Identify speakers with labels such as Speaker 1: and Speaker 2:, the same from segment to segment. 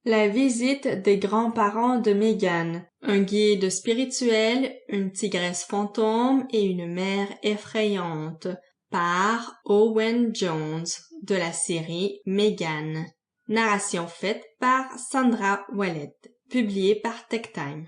Speaker 1: La visite des grands-parents de Meghan, un guide spirituel, une tigresse fantôme et une mère effrayante, par Owen Jones, de la série Meghan. Narration faite par Sandra Wallet, publiée par TechTime.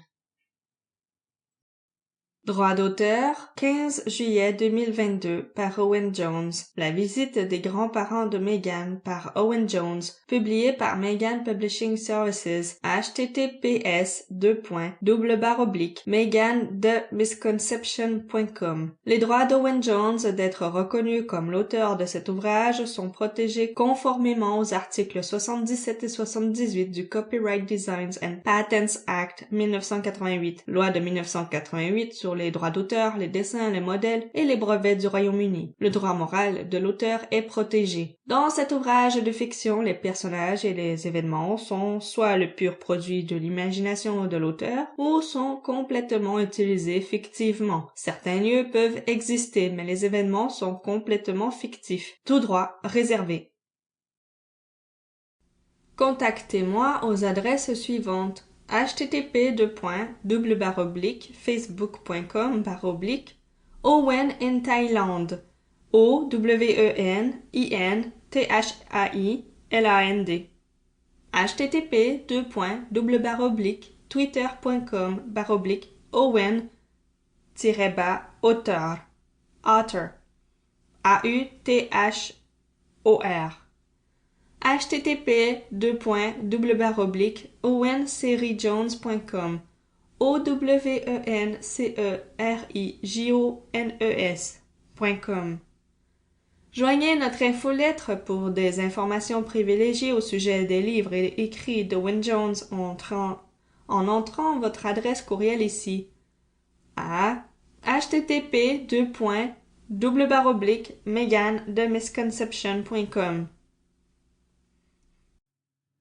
Speaker 1: Droit d'auteur, 15 juillet 2022 par Owen Jones. La visite des grands-parents de Meghan par Owen Jones, publié par Meghan Publishing Services, https://meghanthemisconception.com. Les droits d'Owen Jones d'être reconnu comme l'auteur de cet ouvrage sont protégés conformément aux articles 77 et 78 du Copyright Designs and Patents Act 1988, loi de 1988 sur les droits d'auteur, les dessins, les modèles et les brevets du Royaume-Uni. Le droit moral de l'auteur est protégé. Dans cet ouvrage de fiction, les personnages et les événements sont soit le pur produit de l'imagination de l'auteur ou sont complètement utilisés fictivement. Certains lieux peuvent exister, mais les événements sont complètement fictifs. Tout droit réservé. Contactez-moi aux adresses suivantes: http://facebook.com/Owen in Thailand, OWENINTHAILAND, http://twitter.com/Owen-author, AUTHOR, http://owencerryjones.com, OWENCERIJONES.com. Joignez notre infolettre pour des informations privilégiées au sujet des livres et écrits d'Owen Jones en entrant votre adresse courriel ici à http://meghanthemisconception.com.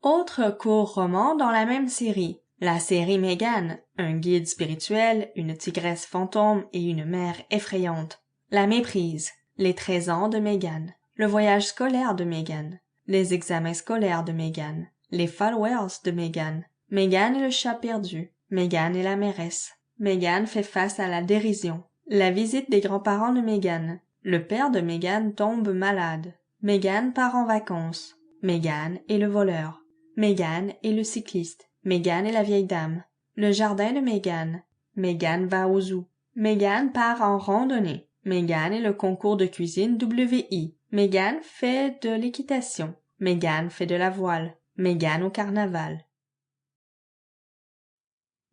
Speaker 1: Autre court roman dans la même série. La série Meghan, un guide spirituel, une tigresse fantôme et une mère effrayante. La méprise. Les 13 ans de Meghan. Le voyage scolaire de Meghan. Les examens scolaires de Meghan. Les followers de Meghan. Meghan et le chat perdu. Meghan et la mairesse. Meghan fait face à la dérision. La visite des grands-parents de Meghan. Le père de Meghan tombe malade. Meghan part en vacances. Meghan et le voleur. Meghan et le cycliste. Meghan et la vieille dame. Le jardin de Meghan. Meghan va au zoo. Meghan part en randonnée. Meghan et le concours de cuisine WI. Meghan fait de l'équitation. Meghan fait de la voile. Meghan au carnaval.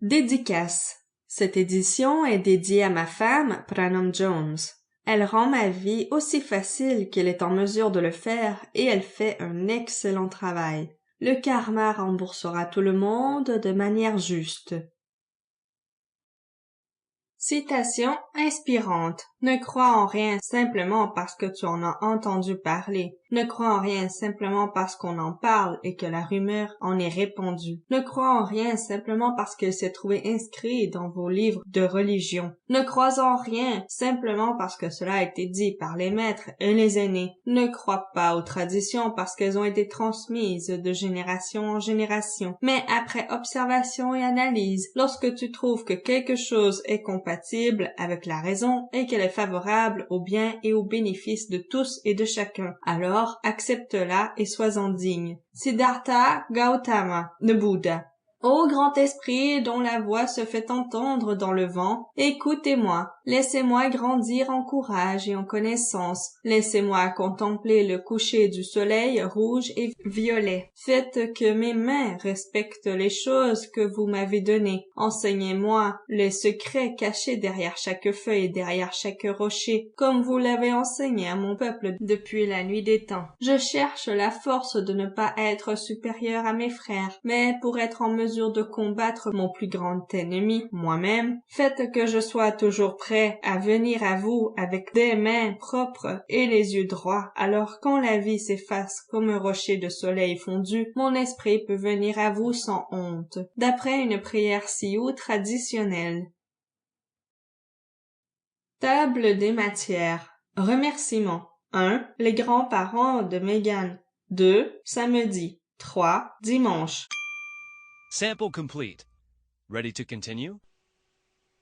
Speaker 1: Dédicace. Cette édition est dédiée à ma femme, Pranam Jones. Elle rend ma vie aussi facile qu'elle est en mesure de le faire et elle fait un excellent travail. Le karma remboursera tout le monde de manière juste. Citation inspirante. Ne crois en rien simplement parce que tu en as entendu parler. Ne crois en rien simplement parce qu'on en parle et que la rumeur en est répandue. Ne crois en rien simplement parce qu'elle s'est trouvée inscrite dans vos livres de religion. Ne crois en rien simplement parce que cela a été dit par les maîtres et les aînés. Ne crois pas aux traditions parce qu'elles ont été transmises de génération en génération. Mais après observation et analyse, lorsque tu trouves que quelque chose est compatible avec la raison et qu'elle est favorable au bien et au bénéfice de tous et de chacun, alors accepte-la et sois-en digne. Siddhartha Gautama, de Bouddha. Ô grand esprit dont la voix se fait entendre dans le vent, écoutez-moi, laissez-moi grandir en courage et en connaissance, laissez-moi contempler le coucher du soleil rouge et violet. Faites que mes mains respectent les choses que vous m'avez données. Enseignez-moi les secrets cachés derrière chaque feuille et derrière chaque rocher, comme vous l'avez enseigné à mon peuple depuis la nuit des temps. Je cherche la force de ne pas être supérieur à mes frères, mais pour être en mesure de combattre mon plus grand ennemi, moi-même, faites que je sois toujours prêt à venir à vous avec des mains propres et les yeux droits. Alors quand la vie s'efface comme un rocher de soleil fondu, mon esprit peut venir à vous sans honte. D'après une prière sioux traditionnelle. Table des matières. Remerciements. 1. Les grands-parents de Meghan. 2. Samedi. 3. Dimanche.
Speaker 2: Sample complete. Ready to continue?